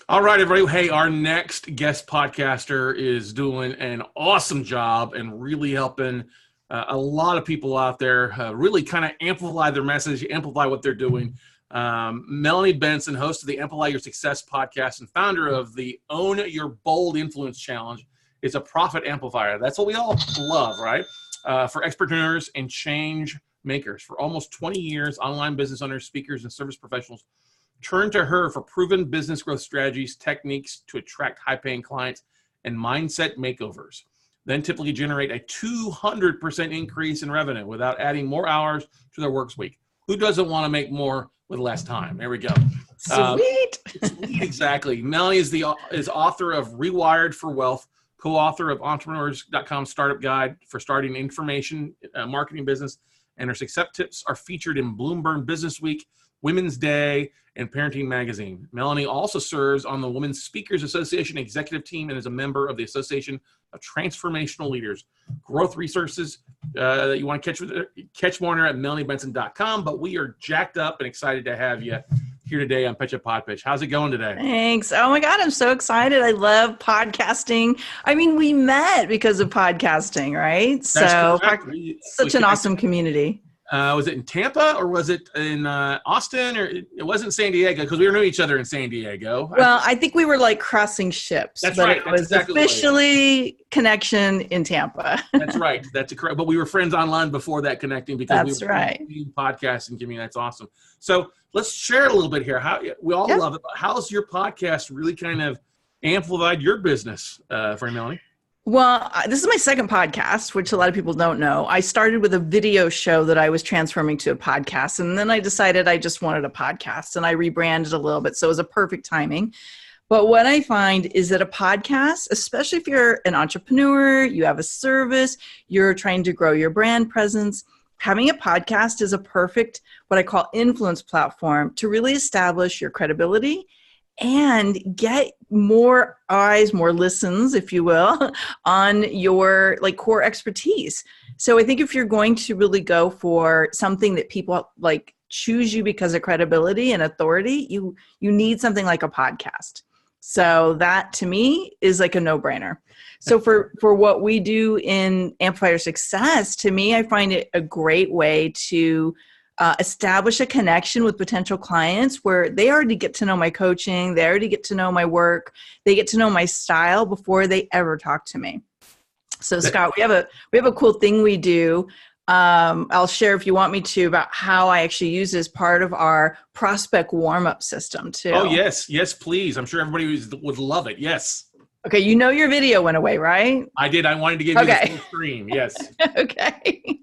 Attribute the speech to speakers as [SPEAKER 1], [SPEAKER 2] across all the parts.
[SPEAKER 1] All right, everybody. Hey, our next guest podcaster is doing an awesome job and really helping a lot of people out there really kind of amplify their message, amplify what they're doing. Melanie Benson, host of the Amplify Your Success podcast and founder of the Own Your Bold Influence Challenge, is a profit amplifier. That's what we all love, right? For expert-preneurs and change makers. For almost 20 years, online business owners, speakers, and service professionals turn to her for proven business growth strategies, techniques to attract high-paying clients, and mindset makeovers. Then typically generate a 200% increase in revenue without adding more hours to their work week. Who doesn't want to make more with less time? There we go.
[SPEAKER 2] Sweet.
[SPEAKER 1] Sweet, exactly. Melanie is author of Rewired for Wealth, co-author of Entrepreneurs.com Startup Guide for Starting Information Marketing Business, and her success tips are featured in Bloomberg BusinessWeek, Women's Day, and Parenting Magazine. Melanie also serves on the Women's Speakers Association executive team and is a member of the Association of Transformational Leaders. Growth resources that you want to catch more at melaniebenson.com, but we are jacked up and excited to have you here today on Pitch a Pod Pitch. How's it going today?
[SPEAKER 2] Thanks. Oh my God, I'm so excited. I love podcasting. I mean, we met because of podcasting, right? Such an awesome community.
[SPEAKER 1] Was it in Tampa or was it in Austin, or it wasn't San Diego because we knew each other in San Diego?
[SPEAKER 2] Well, I think we were like crossing ships.
[SPEAKER 1] That's
[SPEAKER 2] but
[SPEAKER 1] right.
[SPEAKER 2] It was exactly officially connection in Tampa.
[SPEAKER 1] That's right. That's correct. But we were friends online before that connecting because
[SPEAKER 2] we were in
[SPEAKER 1] the podcasting community. That's awesome. So let's share a little bit here. How we all love it. But how's your podcast really kind of amplified your business, for Melanie?
[SPEAKER 2] Well, this is my second podcast, which a lot of people don't know. I started with a video show that I was transforming to a podcast, and then I decided I just wanted a podcast, and I rebranded a little bit, so it was a perfect timing. But what I find is that a podcast, especially if you're an entrepreneur, you have a service, you're trying to grow your brand presence, having a podcast is a perfect, what I call influence platform to really establish your credibility and get more eyes, more listens, if you will, on your like core expertise. So I think if you're going to really go for something that people like choose you because of credibility and authority, you need something like a podcast. So that to me is like a no-brainer. So for what we do in Amplify Your Success, to me, I find it a great way to establish a connection with potential clients where they already get to know my coaching, they already get to know my work, they get to know my style before they ever talk to me. So Scott, we have a cool thing we do. I'll share if you want me to about how I actually use this part of our prospect warm-up system too.
[SPEAKER 1] Oh yes, please. I'm sure everybody would love it. Yes.
[SPEAKER 2] Okay, you know your video went away, right?
[SPEAKER 1] I did. I wanted to give you the full screen. Yes.
[SPEAKER 2] Okay.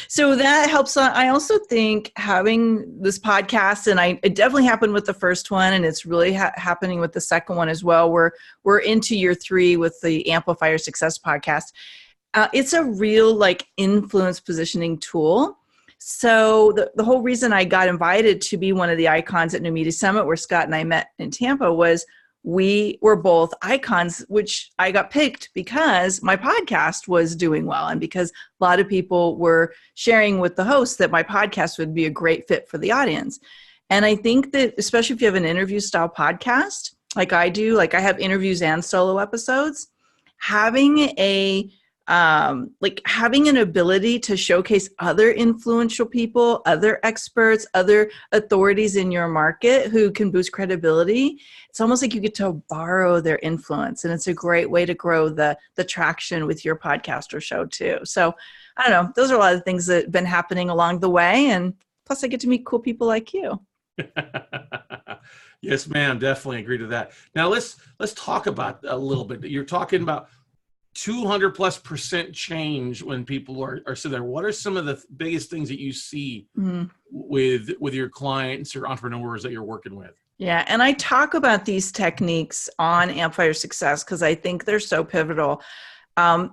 [SPEAKER 2] So that helps. I also think having this podcast, and it definitely happened with the first one, and it's really happening with the second one as well. We're into year 3 with the Amplify Your Success podcast. It's a real like influence positioning tool. So the whole reason I got invited to be one of the icons at New Media Summit, where Scott and I met in Tampa, was we were both icons, which I got picked because my podcast was doing well and because a lot of people were sharing with the host that my podcast would be a great fit for the audience. And I think that especially if you have an interview style podcast, like I do, like I have interviews and solo episodes, having having an ability to showcase other influential people, other experts, other authorities in your market who can boost credibility. It's almost like you get to borrow their influence, and it's a great way to grow the traction with your podcast or show too. So I don't know, those are a lot of things that have been happening along the way. And plus I get to meet cool people like you.
[SPEAKER 1] Yes, ma'am. Definitely agree to that. Now let's talk about a little bit. You're talking about 200+% change when people are sitting there. What are some of the biggest things that you see with your clients or entrepreneurs that you're working with?
[SPEAKER 2] Yeah. And I talk about these techniques on Amplify Your Success because I think they're so pivotal.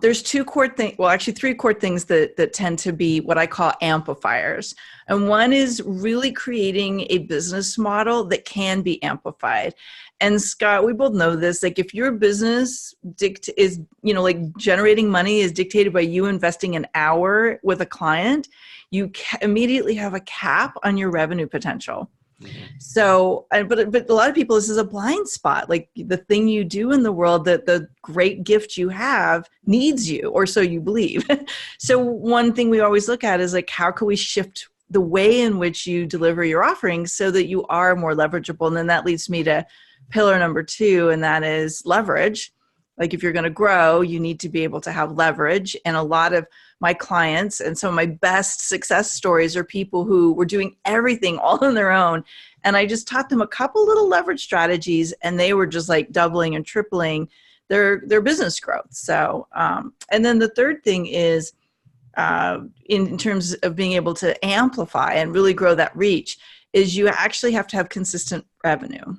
[SPEAKER 2] There's three core things that tend to be what I call amplifiers. And one is really creating a business model that can be amplified. And Scott, we both know this, like if your business is, generating money is dictated by you investing an hour with a client, you immediately have a cap on your revenue potential. So, but a lot of people, this is a blind spot. Like the thing you do in the world, that the great gift you have needs you, or so you believe. So one thing we always look at is like, how can we shift the way in which you deliver your offerings so that you are more leverageable? And then that leads me to pillar number 2, and that is leverage. Like if you're going to grow, you need to be able to have leverage. And a lot of my clients and some of my best success stories are people who were doing everything all on their own. And I just taught them a couple little leverage strategies, and they were just like doubling and tripling their business growth. So, and then the third thing is in terms of being able to amplify and really grow that reach, is you actually have to have consistent revenue.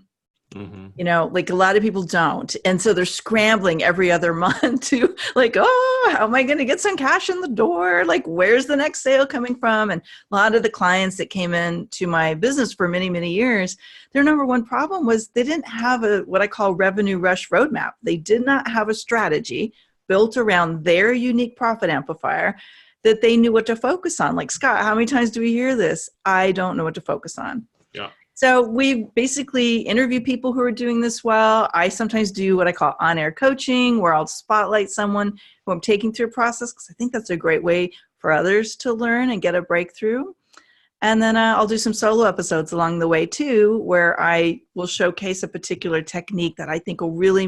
[SPEAKER 2] You know, like a lot of people don't. And so they're scrambling every other month to like, oh, how am I going to get some cash in the door? Like, where's the next sale coming from? And a lot of the clients that came into my business for many, many years, their number one problem was they didn't have what I call revenue rush roadmap. They did not have a strategy built around their unique profit amplifier that they knew what to focus on. Like, Scott, how many times do we hear this? I don't know what to focus on.
[SPEAKER 1] Yeah.
[SPEAKER 2] So we basically interview people who are doing this well. I sometimes do what I call on-air coaching, where I'll spotlight someone who I'm taking through a process, because I think that's a great way for others to learn and get a breakthrough. And then I'll do some solo episodes along the way too, where I will showcase a particular technique that I think will really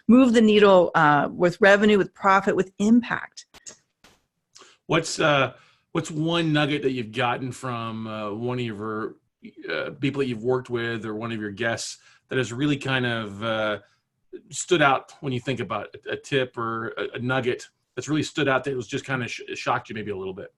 [SPEAKER 2] move the needle with revenue, with profit, with impact.
[SPEAKER 1] What's one nugget that you've gotten from one of your people that you've worked with, or one of your guests, that has really kind of stood out when you think about a tip or a nugget that's really stood out that was just kind of shocked you maybe a little bit?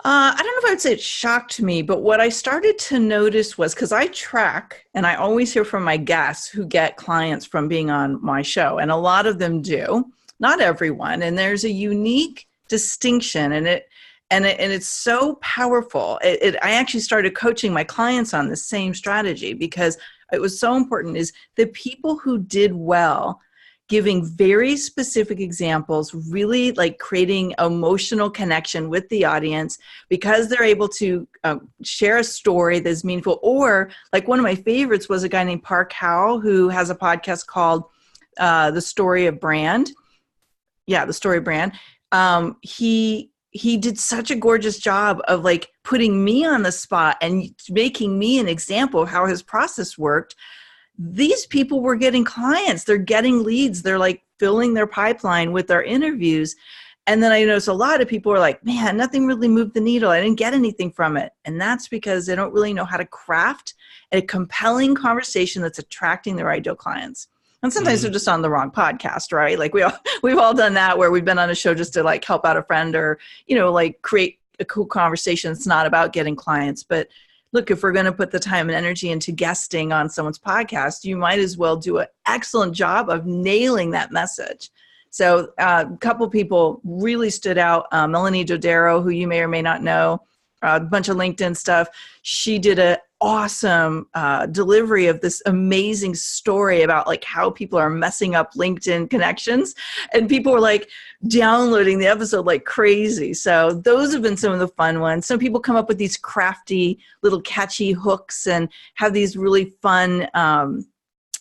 [SPEAKER 2] I don't know if I would say it shocked me, but what I started to notice was, because I track, and I always hear from my guests who get clients from being on my show, and a lot of them do, not everyone, and there's a unique distinction, and it's so powerful. I actually started coaching my clients on the same strategy, because it was so important, is the people who did well, giving very specific examples, really like creating emotional connection with the audience, because they're able to share a story that's meaningful. Or like one of my favorites was a guy named Park Howell, who has a podcast called The Story of Brand. Yeah, The Story of Brand. He did such a gorgeous job of like putting me on the spot and making me an example of how his process worked. These people were getting clients. They're getting leads. They're like filling their pipeline with their interviews. And then I noticed a lot of people are like, man, nothing really moved the needle. I didn't get anything from it. And that's because they don't really know how to craft a compelling conversation that's attracting their ideal clients. And sometimes they're just on the wrong podcast, right? Like we've all done that, where we've been on a show just to like help out a friend, or, you know, like create a cool conversation. It's not about getting clients. But look, if we're going to put the time and energy into guesting on someone's podcast, you might as well do an excellent job of nailing that message. So a couple people really stood out. Melanie Dodaro, who you may or may not know, a bunch of LinkedIn stuff. She did an awesome delivery of this amazing story about like how people are messing up LinkedIn connections, and people were like downloading the episode like crazy. So those have been some of the fun ones. Some people come up with these crafty little catchy hooks and have these really fun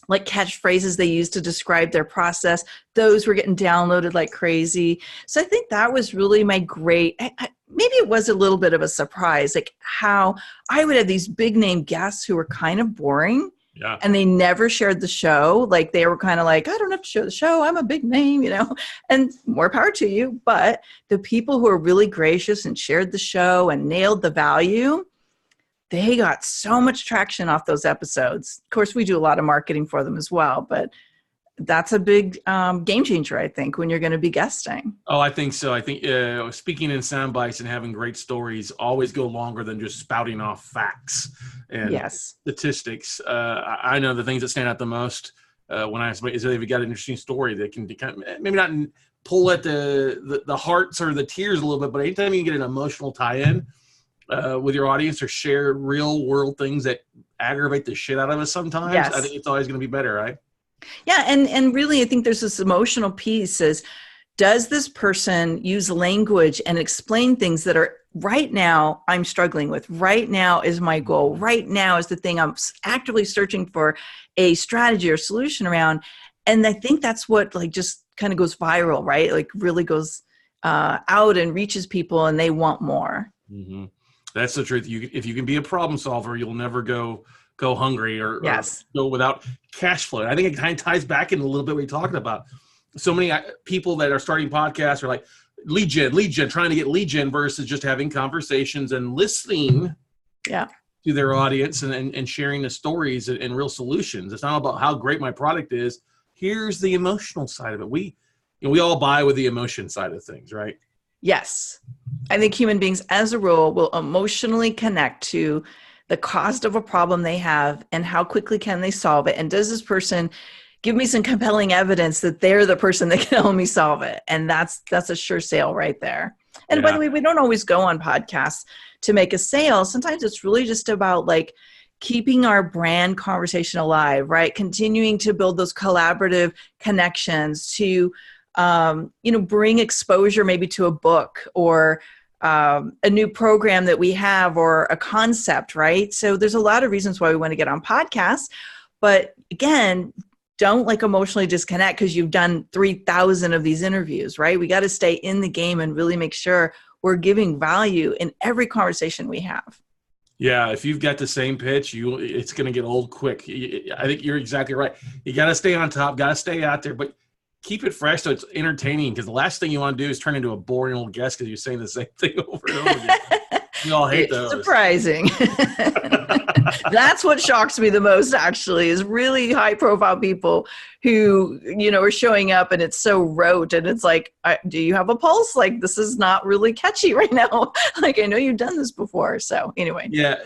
[SPEAKER 2] like catchphrases they use to describe their process. Those were getting downloaded like crazy. So I think that was really my great, maybe it was a little bit of a surprise, like how I would have these big name guests who were kind of boring.
[SPEAKER 1] Yeah.
[SPEAKER 2] And they never shared the show. Like they were kind of like, I don't have to share the show. I'm a big name, you know, and more power to you. But the people who are really gracious and shared the show and nailed the value, they got so much traction off those episodes. Of course, we do a lot of marketing for them as well, but that's a big game changer, I think, when you're going to be guesting.
[SPEAKER 1] Oh, I think so. I think speaking in sound bites and having great stories always go longer than just spouting off facts and statistics. I know the things that stand out the most when I is they've got an interesting story that can maybe not pull at the hearts or the tears a little bit, but anytime you get an emotional tie-in with your audience or share real world things that aggravate the shit out of us sometimes, I think it's always going to be better, right?
[SPEAKER 2] Yeah. And really, I think there's this emotional piece is, does this person use language and explain things that are right now I'm struggling with, right now is my goal, right now is the thing I'm actively searching for a strategy or solution around. And I think that's what like just kind of goes viral, right? Like really goes out and reaches people and they want more.
[SPEAKER 1] Mm-hmm. That's the truth. If you can be a problem solver, you'll never go hungry or go without cash flow. I think it kind of ties back in a little bit what you're talking about. So many people that are starting podcasts are like lead gen, trying to get lead gen versus just having conversations and listening to their audience and sharing the stories and real solutions. It's not about how great my product is. Here's the emotional side of it. We all buy with the emotion side of things, right?
[SPEAKER 2] Yes. I think human beings as a rule will emotionally connect to the cost of a problem they have and how quickly can they solve it. And does this person give me some compelling evidence that they're the person that can help me solve it? And that's a sure sale right there. And by the way, we don't always go on podcasts to make a sale. Sometimes it's really just about like keeping our brand conversation alive, right? Continuing to build those collaborative connections to, bring exposure maybe to a book or a new program that we have or a concept, right? So there's a lot of reasons why we want to get on podcasts. But again, don't like emotionally disconnect because you've done 3,000 of these interviews, right? We got to stay in the game and really make sure we're giving value in every conversation we have.
[SPEAKER 1] Yeah, if you've got the same pitch, it's going to get old quick. I think you're exactly right. You got to stay on top, got to stay out there, but keep it fresh so it's entertaining, because the last thing you want to do is turn into a boring old guest because you're saying the same thing over and over again. We all hate those.
[SPEAKER 2] Surprising. That's what shocks me the most, actually, is really high profile people who, are showing up and it's so rote and it's like, do you have a pulse? Like, this is not really catchy right now. Like, I know you've done this before. So anyway.
[SPEAKER 1] Yeah.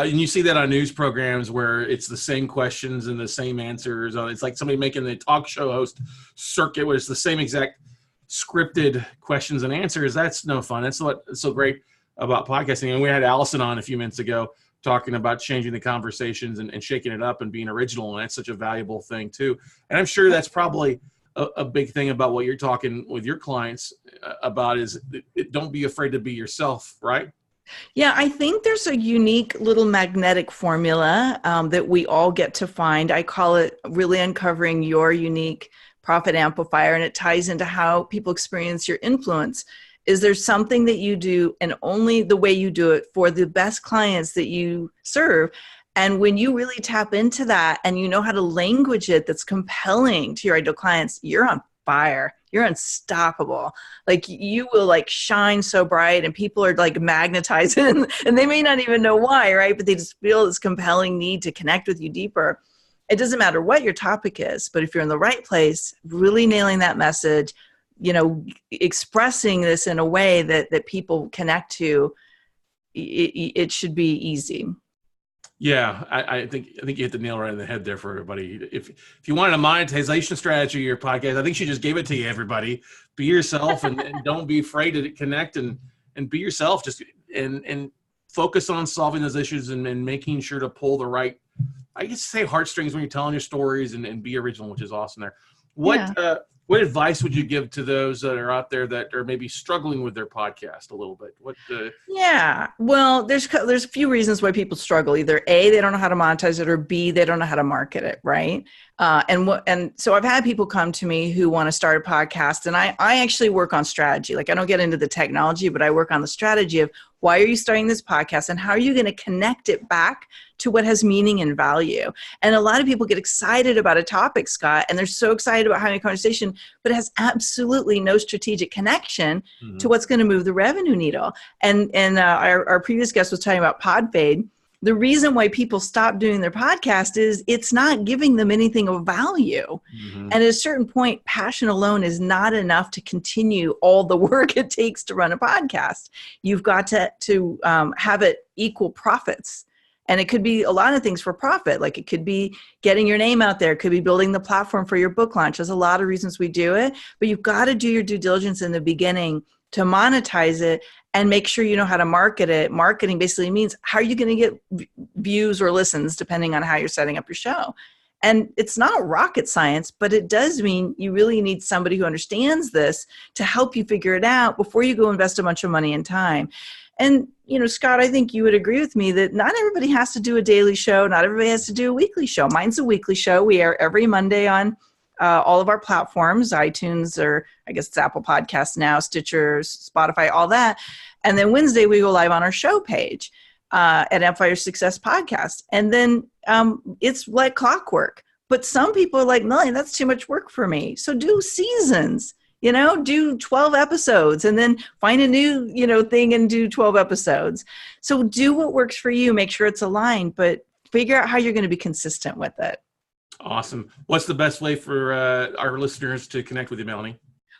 [SPEAKER 1] And you see that on news programs where it's the same questions and the same answers. It's like somebody making the talk show host circuit where it's the same exact scripted questions and answers. That's no fun. That's what's so great about podcasting. And we had Allison on a few minutes ago talking about changing the conversations and shaking it up and being original. And that's such a valuable thing too. And I'm sure that's probably a big thing about what you're talking with your clients about is don't be afraid to be yourself, right?
[SPEAKER 2] Yeah, I think there's a unique little magnetic formula that we all get to find. I call it really uncovering your unique profit amplifier, and it ties into how people experience your influence. Is there something that you do and only the way you do it for the best clients that you serve? And when you really tap into that and you know how to language it that's compelling to your ideal clients, you're on fire. You're unstoppable. Like you will like shine so bright and people are like magnetized and they may not even know why, right? But they just feel this compelling need to connect with you deeper. It doesn't matter what your topic is, but if you're in the right place, really nailing that message, expressing this in a way that people connect to, it should be easy.
[SPEAKER 1] Yeah, I think you hit the nail right on the head there for everybody. If you wanted a monetization strategy of your podcast, I think she just gave it to you, everybody. Be yourself and don't be afraid to connect and be yourself. Just and focus on solving those issues and making sure to pull the right, I guess say heartstrings when you're telling your stories and be original, which is awesome there. What advice would you give to those that are out there that are maybe struggling with their podcast a little bit?
[SPEAKER 2] Yeah, well, there's a few reasons why people struggle. Either A, they don't know how to monetize it, or B, they don't know how to market it, right? And so I've had people come to me who want to start a podcast, and I actually work on strategy. Like I don't get into the technology, but I work on the strategy of why are you starting this podcast and how are you going to connect it back to what has meaning and value? And a lot of people get excited about a topic, Scott, and they're so excited about having a conversation, but it has absolutely no strategic connection to what's going to move the revenue needle. And our previous guest was talking about pod fade. The reason why people stop doing their podcast is it's not giving them anything of value. Mm-hmm. And at a certain point, passion alone is not enough to continue all the work it takes to run a podcast. You've got to have it equal profits. And it could be a lot of things for profit. Like it could be getting your name out there. It could be building the platform for your book launch. There's a lot of reasons we do it, but you've got to do your due diligence in the beginning to monetize it and make sure you know how to market it. Marketing basically means how are you going to get views or listens depending on how you're setting up your show. And it's not rocket science, but it does mean you really need somebody who understands this to help you figure it out before you go invest a bunch of money and time. And, Scott, I think you would agree with me that not everybody has to do a daily show. Not everybody has to do a weekly show. Mine's a weekly show. We air every Monday on all of our platforms, iTunes, or I guess it's Apple Podcasts now, Stitcher, Spotify, all that. And then Wednesday, we go live on our show page at Amplify Success Podcast. And then it's like clockwork. But some people are like, Melanie, that's too much work for me. So do seasons, do 12 episodes and then find a new, thing and do 12 episodes. So do what works for you. Make sure it's aligned, but figure out how you're going to be consistent with it.
[SPEAKER 1] Awesome. What's the best way for our listeners to connect with you, Melanie?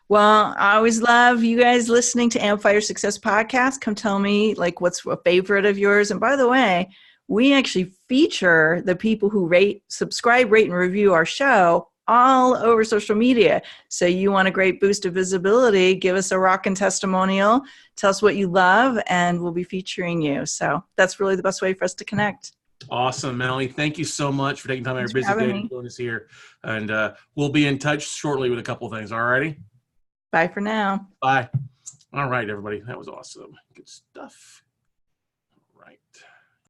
[SPEAKER 2] Well, I always love you guys listening to Amplify Your Success Podcast. Come tell me what's a favorite of yours. And by the way, we actually feature the people who subscribe, rate, and review our show all over social media. So you want a great boost of visibility, give us a rockin' testimonial, tell us what you love, and we'll be featuring you. So that's really the best way for us to connect.
[SPEAKER 1] Awesome, Melanie. Thank you so much for taking time out of your busy day to join us here. And we'll be in touch shortly with a couple of things. All righty?
[SPEAKER 2] Bye for now.
[SPEAKER 1] Bye. All right, everybody. That was awesome. Good stuff. All right.